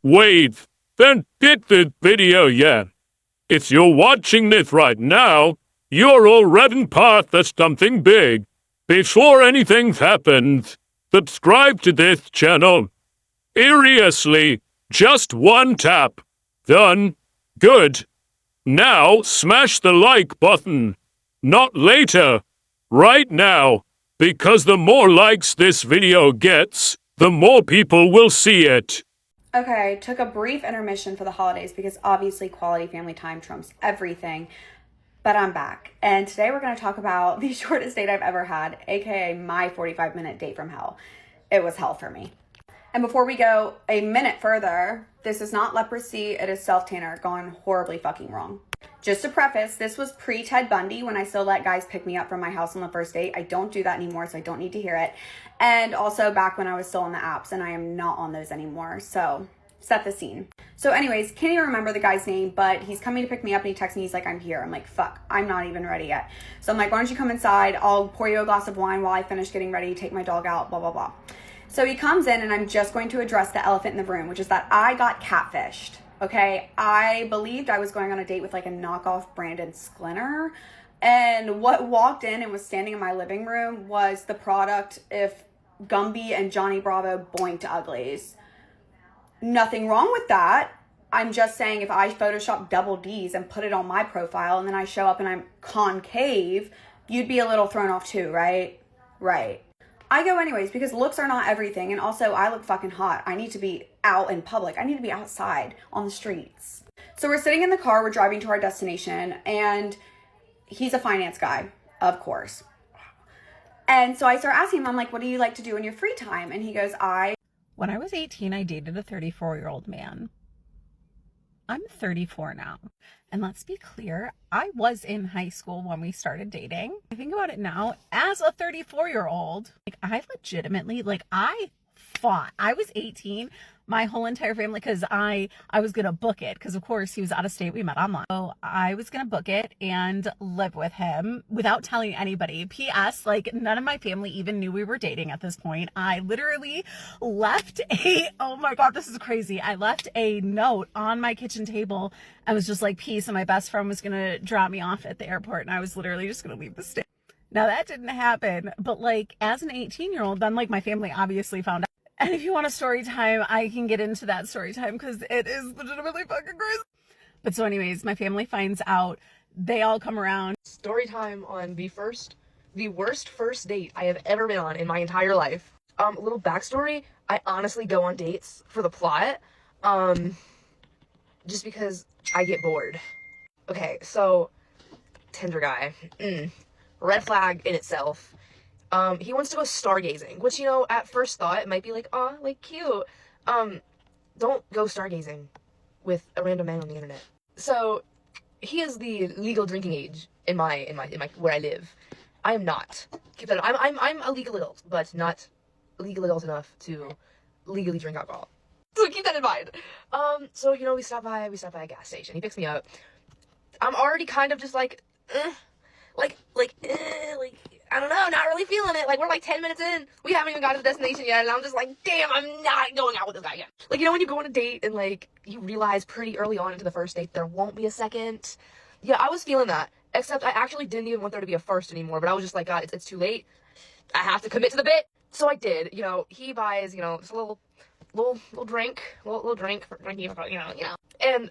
wave, then hit the video, yeah. If you're watching this right now, you're already part of something big. Before anything happens, subscribe to this channel. Seriously, just one tap. Done. Good. Now smash the like button. Not later. Right now. Because the more likes this video gets, the more people will see it. Okay, took a brief intermission for the holidays because obviously quality family time trumps everything. But I'm back. And today we're going to talk about the shortest date I've ever had, aka my 45-minute date from hell. It was hell for me. And before we go a minute further, this is not leprosy, it is self-tanner gone horribly fucking wrong. Just to preface, this was pre-Ted Bundy when I still let guys pick me up from my house on the first date. I don't do that anymore, so I don't need to hear it. And also back when I was still on the apps, and I am not on those anymore, so set the scene. So anyways, can't even remember the guy's name, but he's coming to pick me up and he texts me, he's like, I'm here. I'm like, fuck, I'm not even ready yet. So I'm like, why don't you come inside? I'll pour you a glass of wine while I finish getting ready, take my dog out, blah, blah, blah. So he comes in and I'm just going to address the elephant in the room, which is that I got catfished. Okay, I believed I was going on a date with like a knockoff Brandon Sklinner. And what walked in and was standing in my living room was the product if Gumby and Johnny Bravo boinked uglies. Nothing wrong with that. I'm just saying if I Photoshop double D's and put it on my profile and then I show up and I'm concave, you'd be a little thrown off too, right? Right. I go anyways because looks are not everything, and also I look fucking hot. I need to be out in public. I need to be outside on the streets. So we're sitting in the car, we're driving to our destination, and he's a finance guy, of course. And so I start asking him, I'm like, what do you like to do in your free time? And he goes, When I was 18, I dated a 34-year-old man. I'm 34 now. And let's be clear, I was in high school when we started dating. I think about it now, as a 34-year-old, I legitimately, I fought. I was 18, my whole entire family, because I was going to book it, because of course he was out of state, we met online. So I was going to book it and live with him without telling anybody. P.S. None of my family even knew we were dating at this point. I literally left oh my God, this is crazy. I left a note on my kitchen table. I was just like, peace, and my best friend was going to drop me off at the airport, and I was literally just going to leave the state. Now that didn't happen, but as an 18-year-old, then my family obviously found out. And if you want a story time, I can get into that story time because it is legitimately fucking crazy. But so anyways, my family finds out. They all come around. Story time on the worst first date I have ever been on in my entire life. A little backstory. I honestly go on dates for the plot. Just because I get bored. Okay, so Tinder guy. Red flag in itself. He wants to go stargazing, which, at first thought, it might be cute. Don't go stargazing with a random man on the internet. So, he is the legal drinking age in my where I live. I am not. Keep that. I'm a legal adult, but not legal adult enough to legally drink alcohol. So keep that in mind. So, we stop by a gas station. He picks me up. I'm already kind of just I don't know, not really feeling it. We're 10 minutes in. We haven't even got to the destination yet. And I'm just damn, I'm not going out with this guy yet. When you go on a date and, you realize pretty early on into the first date there won't be a second. Yeah, I was feeling that. Except I actually didn't even want there to be a first anymore. But I was just God, it's too late. I have to commit to the bit. So I did. He buys, just a little drink. Little drink for drinking, And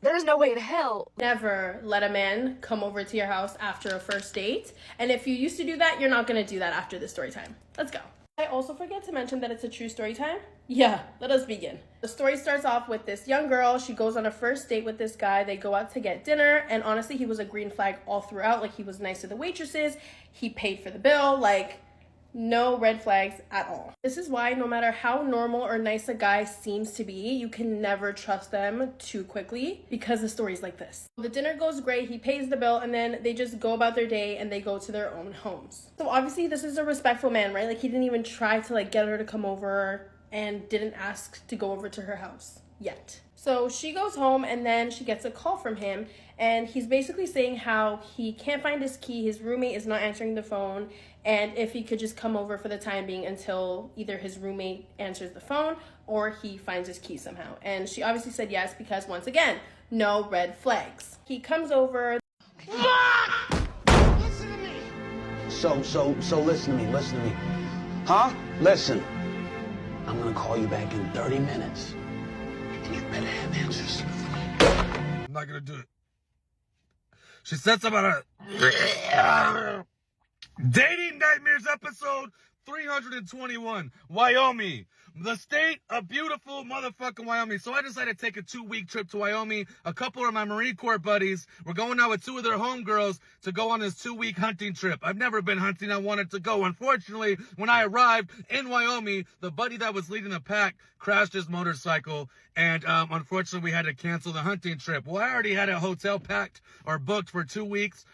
there is no way in hell. Never let a man come over to your house after a first date. And if you used to do that, you're not going to do that after this story time. Let's go. I also forget to mention that it's a true story time. Yeah, let us begin. The story starts off with this young girl. She goes on a first date with this guy. They go out to get dinner. And honestly, he was a green flag all throughout. He was nice to the waitresses. He paid for the bill. No red flags at all. This is why no matter how normal or nice a guy seems to be, you can never trust them too quickly because the story's like this. The dinner goes great, he pays the bill, and then they just go about their day and they go to their own homes. So obviously this is a respectful man, right? He didn't even try to get her to come over and didn't ask to go over to her house yet. So she goes home and then she gets a call from him, and he's basically saying how he can't find his key, his roommate is not answering the phone, and if he could just come over for the time being until either his roommate answers the phone or he finds his key somehow. And she obviously said yes because, once again, no red flags. He comes over. Listen to me. So listen to me. Huh? Listen. I'm gonna call you back in 30 minutes. And you better have answers. I'm not gonna do it. She said something about a Dating Nightmares episode 321, Wyoming. The state of beautiful motherfucking Wyoming. So I decided to take a 2-week trip to Wyoming. A couple of my Marine Corps buddies were going out with 2 of their homegirls to go on this 2-week hunting trip. I've never been hunting. I wanted to go. Unfortunately, when I arrived in Wyoming, the buddy that was leading the pack crashed his motorcycle. And unfortunately, we had to cancel the hunting trip. Well, I already had a hotel packed or booked for 2 weeks.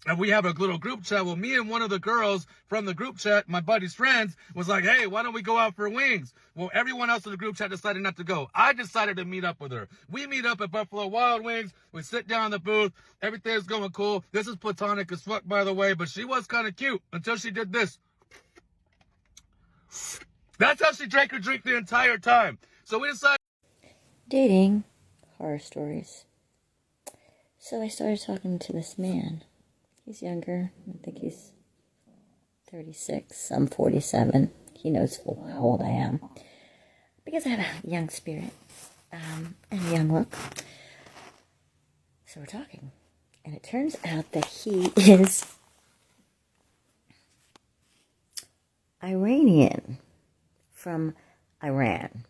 And we have a little group chat. Well, me and one of the girls from the group chat, my buddy's friends, was like, hey, why don't we go out for wings? Well, everyone else in the group chat decided not to go. I decided to meet up with her. We meet up at Buffalo Wild Wings. We sit down in the booth. Everything's going cool. This is platonic as fuck, by the way, but she was kind of cute until she did this. That's how she drank her drink the entire time. So we decided. Dating horror stories. So I started talking to this man. He's younger. I think he's 36. I'm 47. He knows full how old I am. Because I have a young spirit and a young look. So we're talking. And it turns out that he is Iranian. From Iran.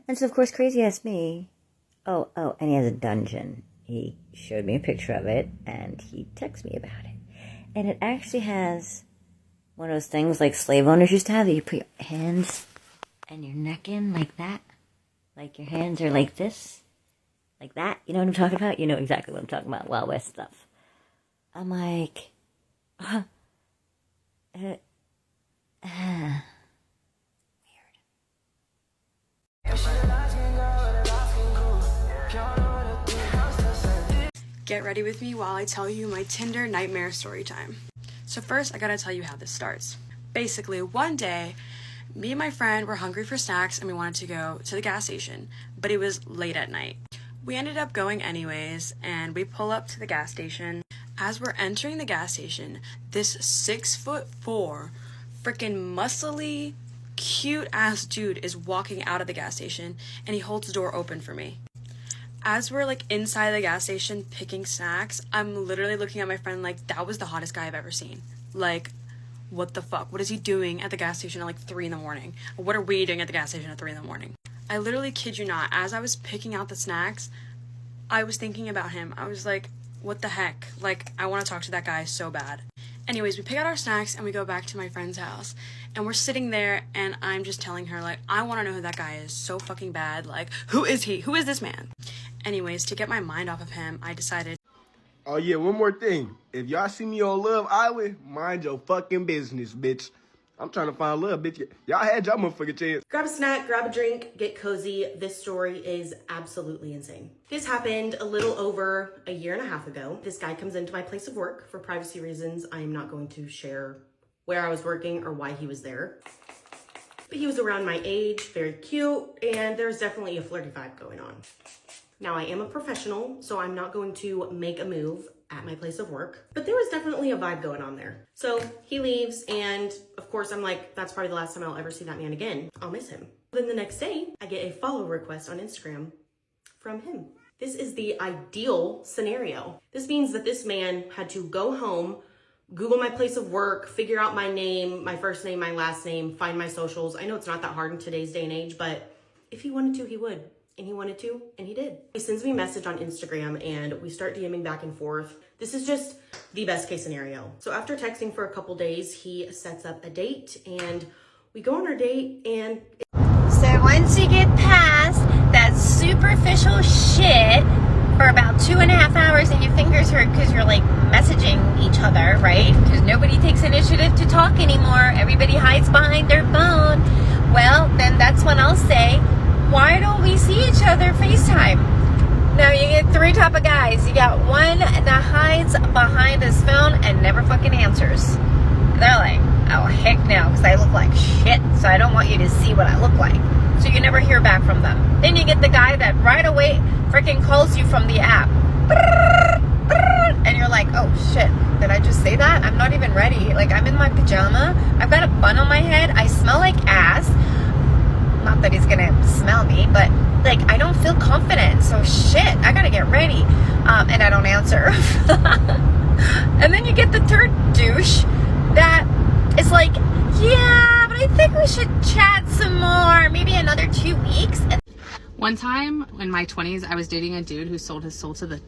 And so, of course, crazy ass me. Oh, and he has a dungeon. He showed me a picture of it, and he texted me about it. And it actually has one of those things like slave owners used to have, that you put your hands and your neck in like that. Like your hands are like this. Like that. You know what I'm talking about? You know exactly what I'm talking about. Wild West stuff. I'm like, Get ready with me while I tell you my Tinder nightmare story time. So first, I gotta tell you how this starts. Basically, one day, me and my friend were hungry for snacks and we wanted to go to the gas station, but it was late at night. We ended up going anyways, and we pull up to the gas station. As we're entering the gas station, this 6'4", freaking muscly, cute-ass dude is walking out of the gas station, and he holds the door open for me. As we're like inside the gas station picking snacks, I'm literally looking at my friend like, that was the hottest guy I've ever seen. Like, what the fuck? What is he doing at the gas station at like 3 a.m? What are we doing at the gas station at 3 a.m? I literally kid you not, as I was picking out the snacks, I was thinking about him. I was like, what the heck? Like, I want to talk to that guy so bad. Anyways, we pick out our snacks and we go back to my friend's house. And we're sitting there and I'm just telling her, like, I want to know who that guy is so fucking bad. Like, who is he? Who is this man? Anyways, to get my mind off of him, I decided. Oh yeah, one more thing. If y'all see me on Love Island, mind your fucking business, bitch. I'm trying to find love, bitch. Y'all had y'all motherfucking chance. Grab a snack, grab a drink, get cozy. This story is absolutely insane. This happened a little over a year and a half ago. This guy comes into my place of work. For privacy reasons, I am not going to share where I was working or why he was there. But he was around my age, very cute, and there's definitely a flirty vibe going on. Now, I am a professional, so I'm not going to make a move at my place of work, but there was definitely a vibe going on there. So he leaves, and of course, I'm like, that's probably the last time I'll ever see that man again. I'll miss him. Then the next day, I get a follow request on Instagram from him. This is the ideal scenario. This means that this man had to go home, Google my place of work, figure out my name, my first name, my last name, find my socials. I know it's not that hard in today's day and age, but if he wanted to, he would. And he wanted to, and he did. He sends me a message on Instagram and we start DMing back and forth. This is just the best case scenario. So after texting for a couple days, he sets up a date and we go on our date and... So once you get past that superficial shit for about 2.5 hours and your fingers hurt because you're like messaging each other, right? Because nobody takes initiative to talk anymore. Everybody hides behind their phone. Well, then that's when I'll say, why don't we see each other FaceTime? Now you get 3 type of guys. You got one that hides behind his phone and never fucking answers. They're like, oh, heck no, because I look like shit, so I don't want you to see what I look like. So you never hear back from them. Then you get the guy that right away freaking calls you from the app. And you're like, oh shit, did I just say that? I'm not even ready. Like, I'm in my pajama. I've got a bun on my head. I smell like ass. Not that he's gonna smell me, but like, I don't feel confident. So shit, I gotta get ready. And I don't answer. And then you get the third douche that is like, yeah, but I think we should chat some more. Maybe another 2 weeks. One time in my 20s, I was dating a dude who sold his soul to the...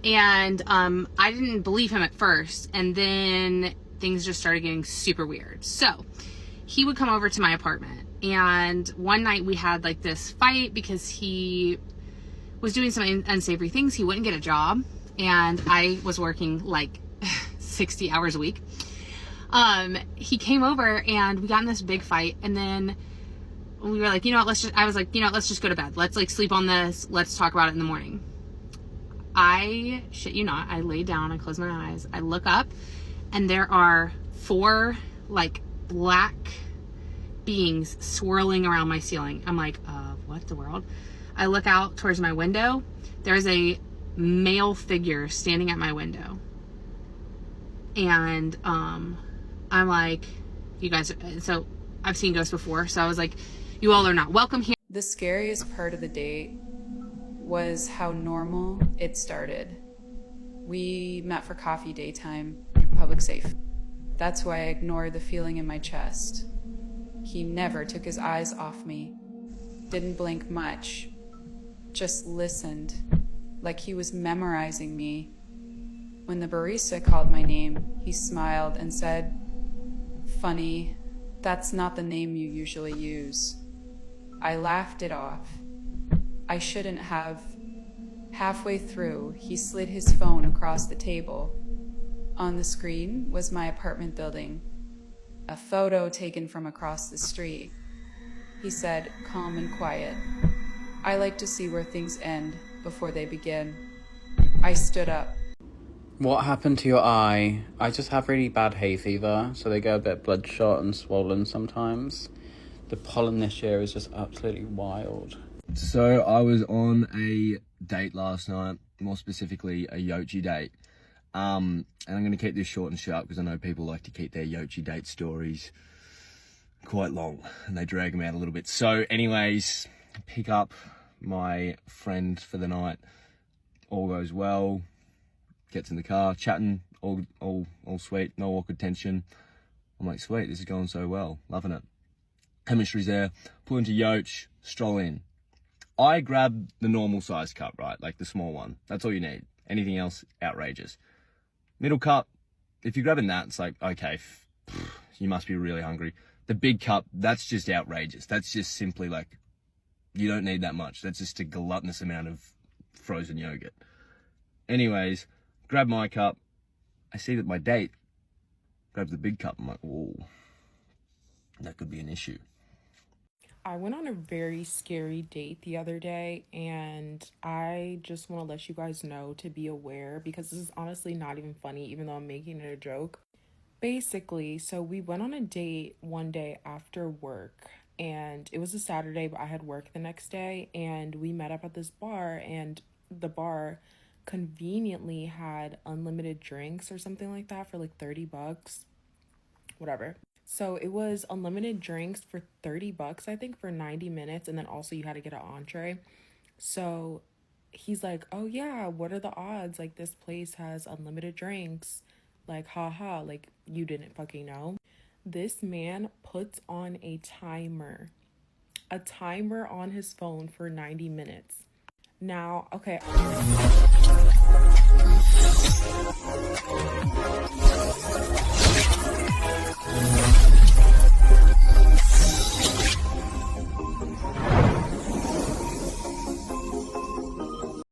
And I didn't believe him at first. And then things just started getting super weird. So he would come over to my apartment. And one night we had like this fight because he was doing some unsavory things. He wouldn't get a job. And I was working like 60 hours a week. He came over and we got in this big fight. And then we were like, you know what, I was like, you know, let's just go to bed. Let's like sleep on this. Let's talk about it in the morning. I shit you not, I lay down, I close my eyes, I look up, and there are 4 like black beings swirling around my ceiling. I'm like, what the world? I look out towards my window. There's a male figure standing at my window. And I'm like, you guys, so I've seen ghosts before, so I was like, you all are not welcome here. The scariest part of the date was how normal it started. We met for coffee daytime, public safe. That's why I ignored the feeling in my chest. He never took his eyes off me, didn't blink much, just listened, like he was memorizing me. When the barista called my name, he smiled and said, "Funny, that's not the name you usually use." I laughed it off. I shouldn't have. Halfway through, he slid his phone across the table. On the screen was my apartment building, a photo taken from across the street. He said, calm and quiet. I like to see where things end before they begin. I stood up. What happened to your eye? I just have really bad hay fever, so they go a bit bloodshot and swollen sometimes. The pollen this year is just absolutely wild. So I was on a date last night, more specifically a Yochi date. And I'm going to keep this short and sharp because I know people like to keep their Yochi date stories quite long and they drag them out a little bit. So anyways, pick up my friend for the night. All goes well. Gets in the car, chatting, all sweet, no awkward tension. I'm like, sweet, this is going so well, loving it. Chemistry's there. Pull into Yoch, stroll in. I grab the normal size cup, right? Like the small one. That's all you need. Anything else, outrageous. Middle cup, if you're grabbing that, it's like, okay, you must be really hungry. The big cup, that's just outrageous. That's just simply like, you don't need that much. That's just a gluttonous amount of frozen yogurt. Anyways, grab my cup. I see that my date grabs the big cup. I'm like, whoa, that could be an issue. I went on a very scary date the other day, and I just want to let you guys know to be aware because this is honestly not even funny, even though I'm making it a joke. Basically, so we went on a date one day after work, and it was a Saturday, but I had work the next day, and we met up at this bar, and the bar conveniently had unlimited drinks or something like that for like $30, whatever. So it was unlimited drinks for $30, I think, for 90 minutes. And then also you had to get an entree. So he's like, oh yeah, what are the odds? Like, this place has unlimited drinks. Like, haha, like, you didn't fucking know. This man puts on a timer on his phone for 90 minutes. Now, okay.